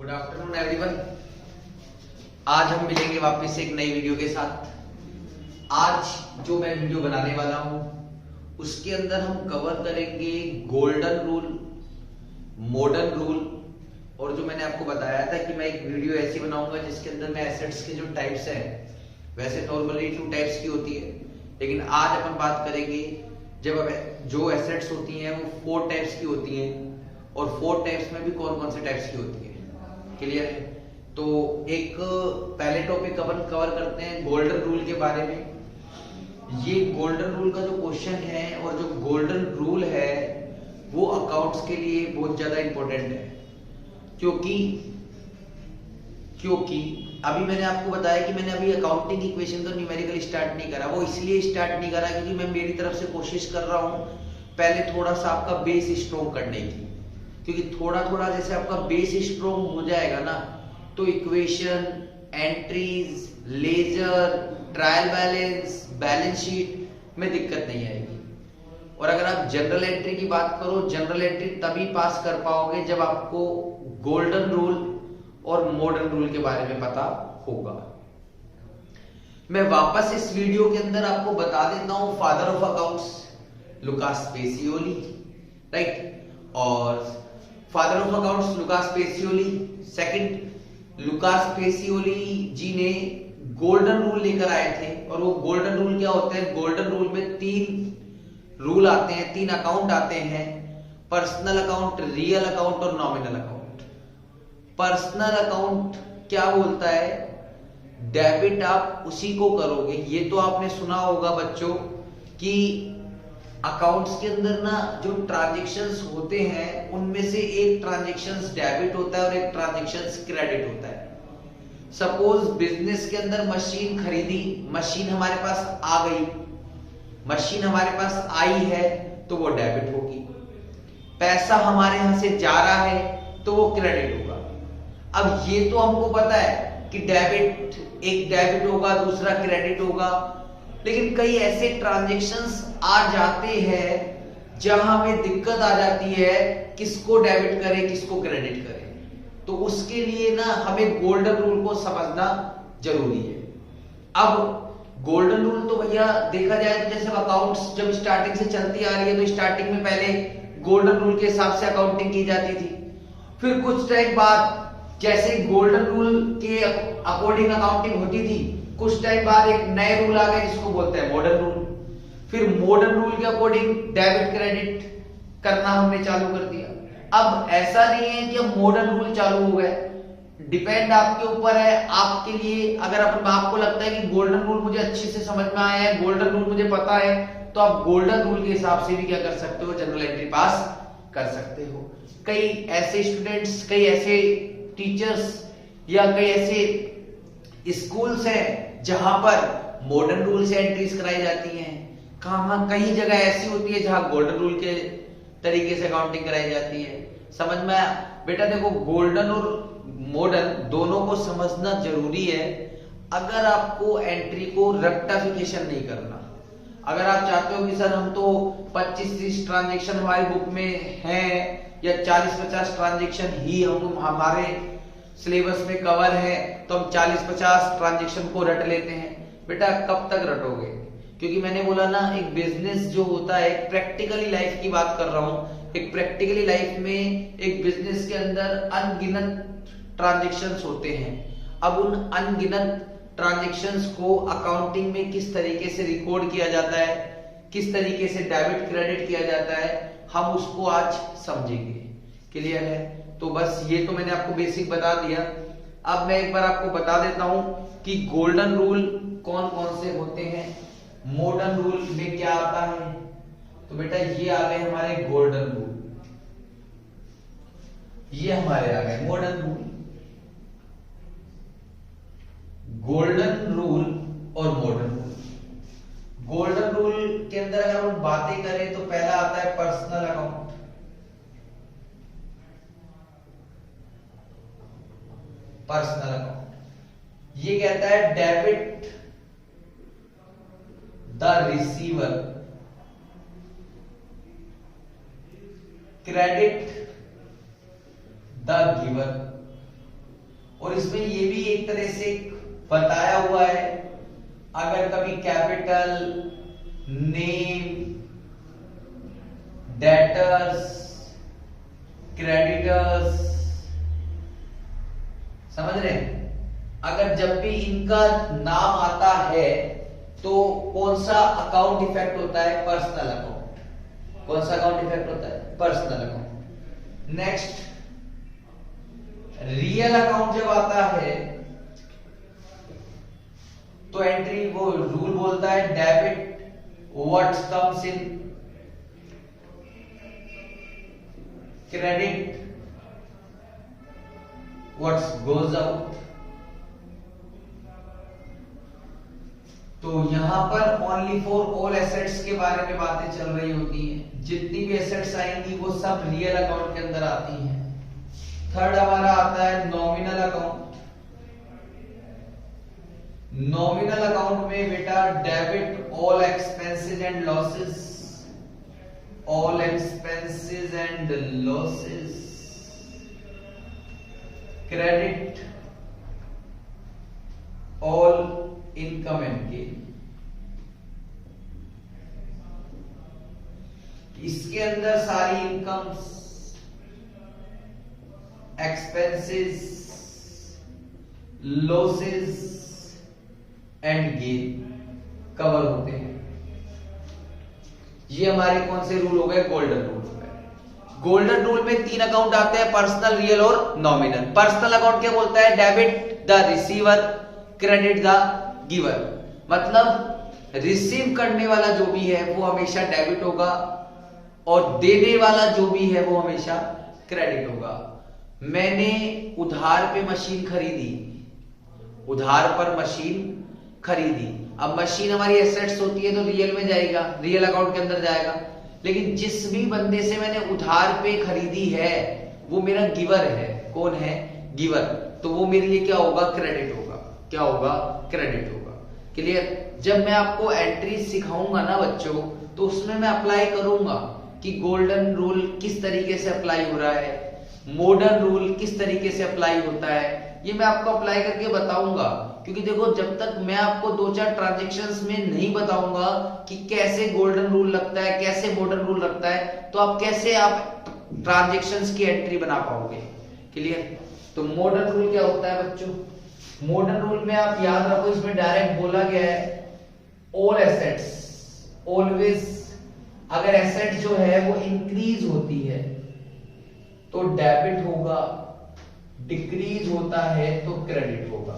Good afternoon everyone. आज हम मिलेंगे वापस एक नई वीडियो के साथ। आज जो मैं वीडियो बनाने वाला हूं उसके अंदर हम कवर करेंगे गोल्डन रूल, मॉडर्न रूल, और जो मैंने आपको बताया था कि मैं एक वीडियो ऐसी बनाऊंगा जिसके अंदर मैं एसेट्स के जो टाइप्स हैं, वैसे नॉर्मली 2 टाइप्स की होती है, लेकिन आज अपन बात करेंगे जब जो एसेट्स होती हैं वो 4 टाइप्स की होती हैं, और 4 टाइप्स में भी कौन कौन से टाइप्स की होती है। क्लियर है? तो एक पहले टॉपिक अपन कवर करते हैं गोल्डन रूल के बारे में। ये गोल्डन रूल का जो क्वेश्चन है और जो गोल्डन रूल है वो अकाउंट्स के लिए बहुत ज्यादा इंपॉर्टेंट है, क्योंकि अभी मैंने आपको बताया कि मैंने अभी अकाउंटिंग इक्वेशन तो न्यूमेरिकल स्टार्ट नहीं करा। वो इसलिए स्टार्ट नहीं करा क्योंकि मैं मेरी तरफ से कोशिश कर रहा हूं पहले थोड़ा सा आपका बेस स्ट्रॉन्ग करने की, क्योंकि थोड़ा थोड़ा जैसे आपका बेस स्ट्रॉन्ग हो जाएगा ना तो equation, entries, ledger, trial balance, balance sheet में दिक्कत नहीं आएगी। और अगर आप जनरल एंट्री की बात करो, जनरल एंट्री तभी पास कर पाओगे जब आपको गोल्डन रूल और मॉडर्न रूल के बारे में पता होगा। मैं वापस इस वीडियो के अंदर आपको बता देता हूं father of accounts Lucas Pacioli, right. और father of accounts Lucas Pacioli, second Lucas Pacioli ji ने गोल्डन रूल लेकर आए थे। और वो गोल्डन रूल क्या होते हैं? गोल्डन रूल में 3 रूल आते हैं, 3 अकाउंट आते हैं, पर्सनल अकाउंट, रियल अकाउंट और नॉमिनल अकाउंट। पर्सनल अकाउंट क्या बोलता है? डेबिट आप उसी को करोगे। ये तो आपने सुना होगा बच्चों कि अकाउंट्स के अंदर ना जो ट्रांजैक्शंस होते हैं उनमें से एक ट्रांजैक्शंस डेबिट होता है और एक ट्रांजैक्शंस क्रेडिट होता है। सपोज बिजनेस के अंदर मशीन खरीदी, मशीन हमारे पास आ गई, मशीन हमारे पास आई है तो वो डेबिट होगी। पैसा हमारे यहां से जा रहा है तो वो क्रेडिट होगा। अब ये तो हमको पता है कि डेबिट, एक डेबिट होगा, दूसरा क्रेडिट होगा, लेकिन कई ऐसे ट्रांजैक्शंस आ जाते हैं जहां हमें दिक्कत आ जाती है किसको डेबिट करें किसको क्रेडिट करें। तो उसके लिए ना हमें गोल्डन रूल को समझना जरूरी है। अब गोल्डन रूल तो भैया देखा जाए तो जैसे अकाउंट्स जब स्टार्टिंग से चलती आ रही है तो स्टार्टिंग में पहले गोल्डन रूल के हिसाब से अकाउंटिंग की जाती थी। फिर कुछ टाइम बाद जैसे गोल्डन रूल के अकॉर्डिंग अकाउंटिंग होती थी, कुछ टाइम बाद एक नए रूल आ गए जिसको बोलते हैं मॉडर्न रूल। फिर मॉडर्न रूल के अकॉर्डिंग डेबिट क्रेडिट करना हमने चालू कर दिया। अब ऐसा नहीं है कि अब मॉडर्न रूल चालू हो गए, डिपेंड आपके ऊपर है। आपके लिए अगर आपको लगता है कि गोल्डन रूल मुझे अच्छे से समझ में आया है, गोल्डन रूल मुझे पता है, तो आप गोल्डन रूल के हिसाब से भी क्या कर सकते हो, जनरल एंट्री पास कर सकते हो। कई ऐसे स्टूडेंट्स, कई ऐसे टीचर्स या कई ऐसे स्कूल्स हैं जहां पर मॉडर्न रूल से एंट्रीज कराई जाती हैं। कहीं जगह ऐसी होती है जहां गोल्डन रूल के तरीके से अकाउंटिंग कराई जाती है। समझ में आया? बेटा देखो, गोल्डन और मॉडर्न दोनों को समझना जरूरी है अगर आपको एंट्री को रेक्टिफिकेशन नहीं करना। अगर आप चाहते हो कि सर हम तो 25-30 ट्रांजेक्शन हमारी बुक में है या 40-50 ट्रांजेक्शन ही हमारे सिलेबस में कवर है तो हम 40-50 ट्रांजेक्शन को रट लेते हैं, बेटा कब तक रटोगे? क्योंकि मैंने बोला ना, एक बिजनेस जो होता है, प्रैक्टिकली लाइफ की बात कर रहा हूं, एक प्रैक्टिकली लाइफ में एक बिजनेस के अंदर अनगिनत ट्रांजेक्शंस होते हैं। अब उन अनगिनत ट्रांजेक्शंस को अकाउंटिंग में किस तरीके से रिकॉर्ड किया जाता है, किस तरीके से डेबिट क्रेडिट किया जाता है, हम उसको आज समझेंगे। क्लियर है? तो बस ये तो मैंने आपको बेसिक बता दिया। अब मैं एक बार आपको बता देता हूं कि गोल्डन रूल कौन कौन से होते हैं, मॉडर्न रूल में क्या आता है। तो बेटा ये आ गए हमारे गोल्डन रूल, ये हमारे आ गए मॉडर्न रूल। गोल्डन रूल और मॉडर्न रूल। गोल्डन रूल के अंदर अगर हम बातें करें तो पहला आता है पर्सनल अकाउंट। पर्सनल अकाउंट ये कहता है debit the receiver, credit the giver. और इसमें ये भी एक तरह से बताया हुआ है, अगर कभी कैपिटल, नेम, डेटर्स, क्रेडिटर्स, समझ रहे हैं, अगर जब भी इनका नाम आता है तो कौन सा अकाउंट इफेक्ट होता है? Personal account. कौन सा अकाउंट इफेक्ट होता है? Personal account. Next, real account जब आता है तो एंट्री वो रूल बोलता है debit what comes in, credit what goes out. तो यहां पर ओनली फॉर ऑल एसेट्स के बारे में बातें चल रही होती हैं, जितनी भी एसेट्स आएंगी वो सब रियल अकाउंट के अंदर आती हैं। थर्ड हमारा आता है नॉमिनल अकाउंट। नॉमिनल अकाउंट में बेटा debit all expenses and losses, all expenses and losses, credit all income and gain. इसके अंदर सारी incomes, expenses, losses and gain cover होते हैं। ये हमारे कौन से रूल हो गए? गोल्डन रूल हो गए। गोल्डन रूल में 3 अकाउंट आते हैं, पर्सनल, रियल और नॉमिनल। पर्सनल अकाउंट क्या बोलता है? Debit the receiver, credit the giver. मतलब रिसीव करने वाला जो भी है वो हमेशा डेबिट होगा और देने वाला जो भी है वो हमेशा क्रेडिट होगा। मैंने उधार पे मशीन खरीदी, उधार पर मशीन खरीदी। अब मशीन हमारी एसेट्स होती है तो रियल में जाएगा, रियल अकाउंट के अंदर जाएगा। लेकिन जिस भी बंदे से मैंने उधार पे खरीदी है वो मेरा गिवर है। कौन है? गिवर। तो वो मेरे लिए क्या होगा? क्रेडिट होगा। क्या होगा? क्रेडिट होगा। क्लियर? जब मैं आपको एंट्री सिखाऊंगा ना बच्चों, तो उसमें मैं अप्लाई करूंगा कि गोल्डन रूल किस तरीके से अप्लाई हो रहा है, मॉडर्न रूल किस तरीके से अप्लाई होता है, ये मैं आपको अप्लाई करके बताऊंगा। क्योंकि देखो, जब तक मैं आपको 2-4 ट्रांजैक्शंस में नहीं बताऊंगा कि कैसे गोल्डन रूल लगता है, कैसे मॉडर्न रूल लगता है, तो आप कैसे ट्रांजैक्शंस की एंट्री बना पाओगे। क्लियर? तो मॉडर्न रूल क्या होता है बच्चों? मॉडर्न रूल में आप याद रखो, इसमें डायरेक्ट बोला गया है ऑल एसेट्स ऑलवेज, अगर एसेट जो है वो इंक्रीज होती है तो डेबिट होगा, डिक्रीज होता है तो क्रेडिट होगा।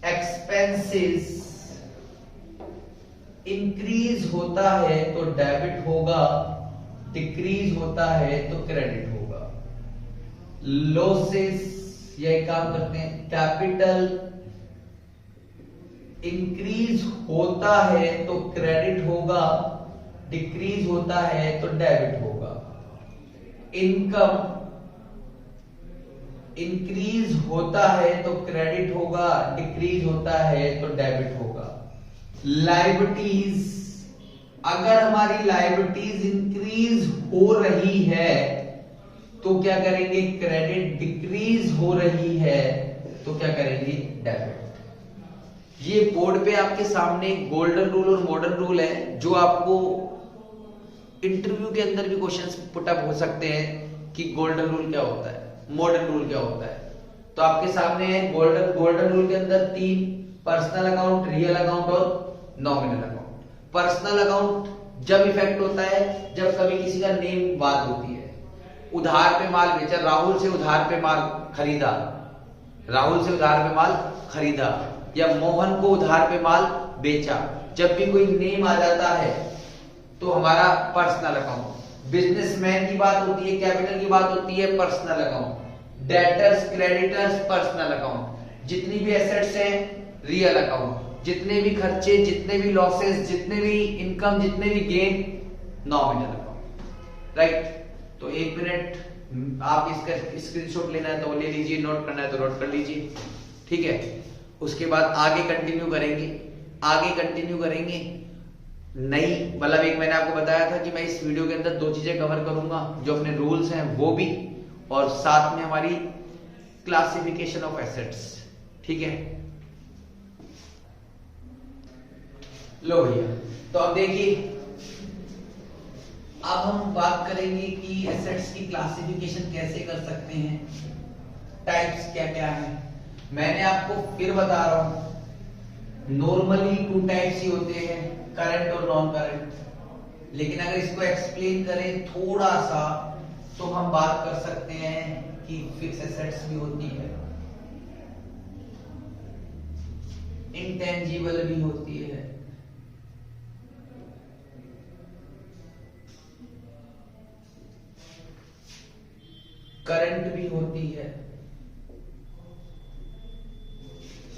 एक्सपेंसेस इंक्रीज होता है तो डेबिट होगा, डिक्रीज होता है तो क्रेडिट होगा। लॉसेस, ये काम करते हैं, कैपिटल इंक्रीज होता है तो क्रेडिट होगा, डिक्रीज होता है तो डेबिट होगा। इनकम इंक्रीज होता है तो क्रेडिट होगा, डिक्रीज होता है तो डेबिट होगा। लायबिलिटीज, अगर हमारी लायबिलिटीज इंक्रीज हो रही है तो क्या करेंगे? क्रेडिट। डिक्रीज हो रही है तो क्या करेंगे? डेबिट। ये बोर्ड पे आपके सामने गोल्डन रूल और मॉडर्न रूल है, जो आपको इंटरव्यू के अंदर भी क्वेश्चंस पुटअप हो सकते हैं कि गोल्डन रूल क्या होता है, मॉडर्न रूल क्या होता है। तो आपके सामने है गोल्डन रूल के अंदर 3, पर्सनल अकाउंट, रियल अकाउंट और नॉमिनल अकाउंट। पर्सनल अकाउंट जब इफेक्ट होता है जब कभी किसी का नेम बात होती है। उधार पे माल बेचा, राहुल से उधार पे माल खरीदा, राहुल से उधार पे माल खरीदा, या मोहन को उधार पे माल बेचा। जब भी कोई नेम आ जाता है तो हमारा पर्सनल अकाउंट। बिजनेसमैन की बात होती है, कैपिटल की बात होती है, personal account. Debtors, creditors, personal account. जितनी भी एसेट्स हैं, रियल अकाउंट। जितने भी खर्चे, जितने भी लॉसेस, जितने भी इनकम, जितने भी गेन, नॉमिनल अकाउंट। राइट? तो 1 मिनट, आप इसका स्क्रीनशॉट लेना है तो ले लीजिए, नोट करना है तो नोट कर लीजिए। ठीक है? उसके बाद आगे कंटिन्यू करेंगे। नई मतलब एक मैंने आपको बताया था कि मैं इस वीडियो के अंदर 2 चीजें कवर करूंगा, जो अपने रूल्स हैं वो भी, और साथ में हमारी क्लासिफिकेशन ऑफ एसेट्स। ठीक है, लो भैया, तो अब देखिए, अब हम बात करेंगे कि एसेट्स की क्लासिफिकेशन कैसे कर सकते हैं, टाइप्स क्या क्या है। मैंने आपको फिर बता रहा हूं, नॉर्मली 2 टाइप्स ही होते हैं, करंट और नॉन करंट। लेकिन अगर इसको एक्सप्लेन करें थोड़ा सा तो हम बात कर सकते हैं कि फिक्स एसेट्स भी होती है, इंटेंजिबल भी होती है, करंट भी होती है,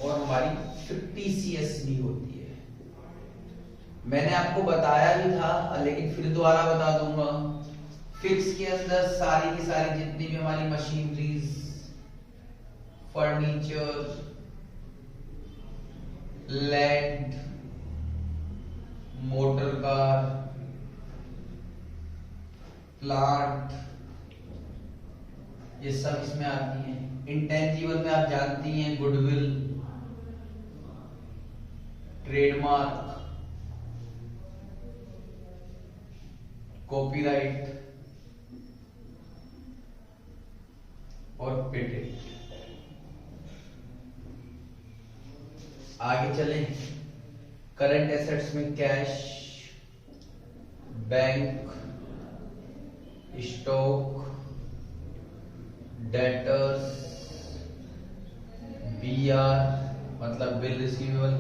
और हमारी 50CS भी होती है। मैंने आपको बताया भी था, लेकिन फिर दोबारा बता दूंगा। फिक्स के अंदर सारी की सारी जितनी भी हमारी machineries, furniture, land, motor car, plant, ये सब इसमें आती हैं। इंटेंजिबल में आप जानती हैं, गुडविल, ट्रेडमार्क, कॉपीराइट और पेटेंट। आगे चले, करंट एसेट्स में cash, bank, stock, debtors, BR मतलब बिल रिसीवेबल।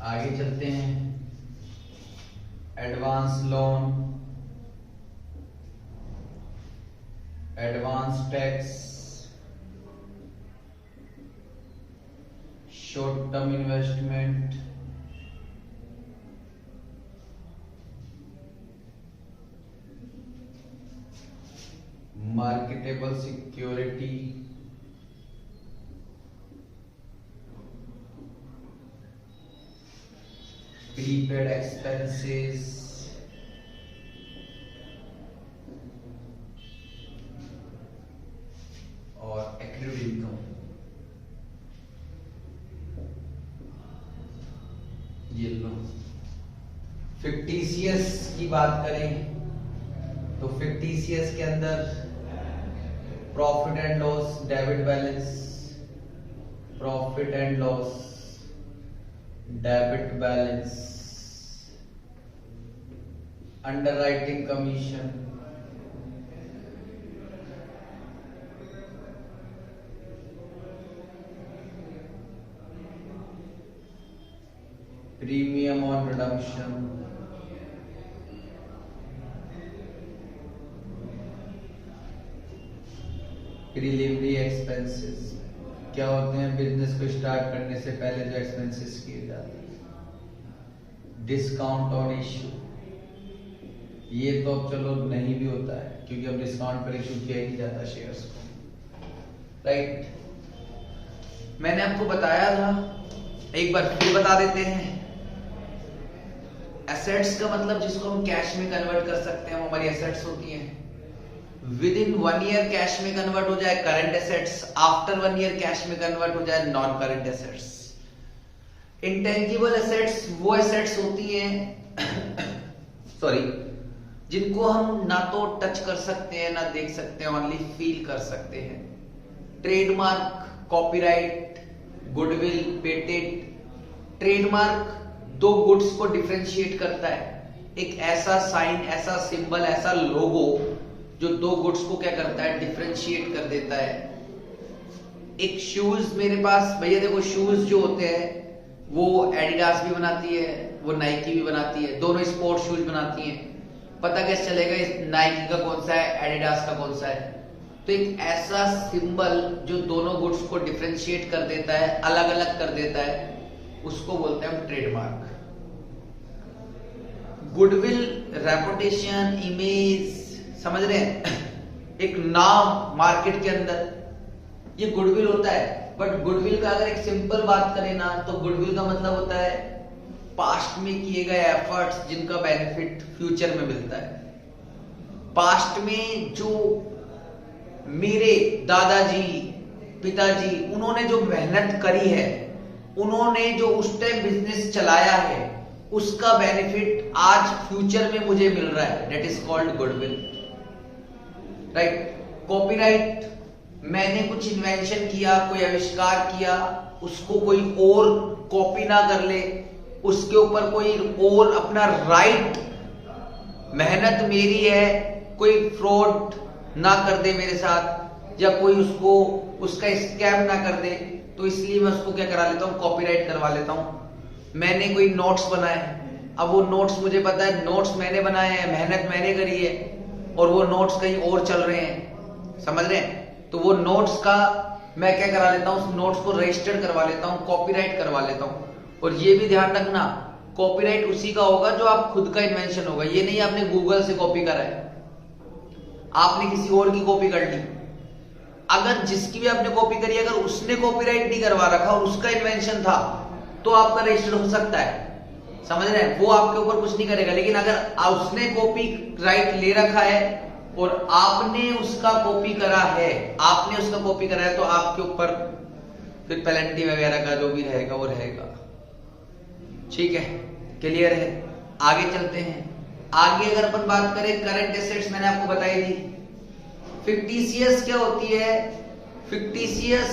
आगे चलते हैं, advance loan, advance tax, short term investment, marketable security, prepaid expenses, और एक्रूड इनकम। ये लो, फिक्टिशियस की बात करें तो फिक्टिशियस के अंदर profit and loss, debit balance, profit and loss, debit balance, underwriting commission, premium on redemption, delivery expenses. क्या होते हैं, बिजनेस को स्टार्ट करने से पहले जो एक्सपेंसेस किए जाते हैं। डिस्काउंट ऑन इश्यू, ये तो अब चलो नहीं भी होता है, क्योंकि अब डिस्काउंट पर इश्यू किया ही जाता शेयर्स को, राइट। मैंने आपको बताया था, एक बार फिर बता देते हैं, एसेट्स का मतलब जिसको हम कैश में कन्वर्ट कर सकते हैं वो हमारी एसेट्स होती हैं। विद इन 1 ईयर कैश में कन्वर्ट हो जाए current assets, after 1 year cash में कन्वर्ट हो जाए non current assets. Intangible assets वो एसेट्स होती हैं सॉरी, जिनको हम ना तो टच कर सकते हैं ना देख सकते हैं, ओनली फील कर सकते हैं। Trademark, copyright, goodwill, patent. Trademark 2 goods को डिफरेंशिएट करता है, एक ऐसा साइन, ऐसा सिंबल, ऐसा लोगो जो 2 गुड्स को क्या करता है, डिफरेंशिएट कर देता है। एक शूज मेरे पास, भैया देखो शूज जो होते हैं वो एडिडास भी बनाती है, वो नाइकी भी बनाती है, दोनों स्पोर्ट्स शूज बनाती हैं। पता कैसे चलेगा इस नाइकी का कौन सा है, एडिडास का कौन सा है? तो एक ऐसा सिंबल जो दोनों गुड्स को डिफरेंशिएट कर देता है, अलग अलग कर देता है, उसको बोलते हैं हम ट्रेडमार्क। गुडविल, रेपुटेशन, इमेज, समझ रहे हैं, एक नाम मार्केट के अंदर, ये गुडविल होता है। बट गुडविल का अगर एक सिंपल बात करें ना, तो गुडविल का मतलब होता है पास्ट में किए गए एफर्ट्स जिनका बेनिफिट फ्यूचर में मिलता है। पास्ट में जो मेरे दादाजी पिताजी उन्होंने जो मेहनत करी है, उन्होंने जो उस टाइम बिजनेस चलाया है, उसका बेनिफिट आज फ्यूचर में मुझे मिल रहा है। That is called goodwill, right. Copyright, मैंने कुछ इन्वेंशन किया, कोई आविष्कार किया, उसको कोई और कॉपी ना कर ले, उसके ऊपर कोई और अपना राइट, मेहनत मेरी है, कोई फ्रॉड ना कर दे मेरे साथ, या कोई उसको उसका स्कैम ना कर दे, तो इसलिए मैं उसको क्या करा लेता हूं, कॉपीराइट करवा लेता हूं। मैंने कोई नोट्स बनाए, अब वो नोट्स मुझे पता है नोट्स मैंने बनाए हैं, मेहनत मैंने करी है, और वो नोट्स कहीं और चल रहे हैं, समझ रहे हैं, तो वो नोट्स का मैं क्या करा लेता हूं, उस नोट्स को रजिस्टर्ड करवा लेता हूं, कॉपीराइट करवा लेता हूं। और ये भी ध्यान रखना, कॉपीराइट उसी का होगा जो आप खुद का इन्वेंशन होगा, ये नहीं आपने गूगल से कॉपी करा है, आपने किसी और की कॉपी कर ली। अगर जिसकी भी आपने कॉपी करी, अगर उसने कॉपीराइट नहीं करवा रखा और उसका इन्वेंशन था, तो आपका रजिस्टर हो सकता है, समझ रहे हैं, वो आपके ऊपर कुछ नहीं करेगा। लेकिन अगर उसने कॉपी राइट ले रखा है और आपने उसका कॉपी करा है, तो आपके ऊपर फिर पेनल्टी वगैरह का जो भी रहेगा वो रहेगा। ठीक है, क्लियर है। आगे चलते हैं। आगे अगर अपन बात करें करंट एसेट्स, मैंने आपको बताई थी। फिक्टिशियस क्या होती है? फिक्टिशियस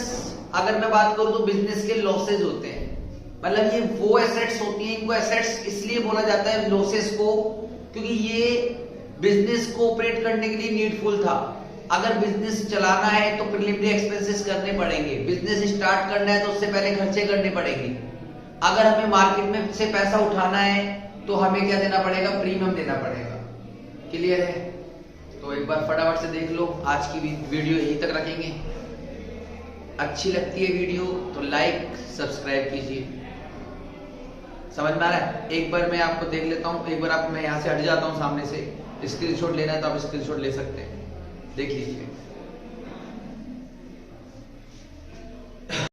अगर मैं बात करूं तो बिजनेस के लॉसेज होते हैं, मतलब ये वो एसेट्स होती हैं, इनको एसेट्स इसलिए बोला जाता है लॉसेस को, क्योंकि ये बिजनेस को ऑपरेट करने के लिए नीडफुल था। अगर बिजनेस चलाना है तो प्रीलिमिनरी एक्सपेंसेस करने पड़ेंगे, बिजनेस स्टार्ट करना है तो उससे पहले खर्चे करने पड़ेंगे। अगर हमें मार्केट में से पैसा उठाना है तो हमें क्या देना पड़ेगा? प्रीमियम देना पड़ेगा। क्लियर है? तो एक बार फटाफट से देख लो, आज की वीडियो यहीं तक रखेंगे। अच्छी लगती है वीडियो तो लाइक सब्सक्राइब कीजिए। समझ में आ रहा है? एक बार मैं आपको देख लेता हूं, एक बार मैं यहां से हट जाता हूं सामने से। स्क्रीनशॉट लेना है तो आप स्क्रीनशॉट ले सकते हैं, देख लीजिए।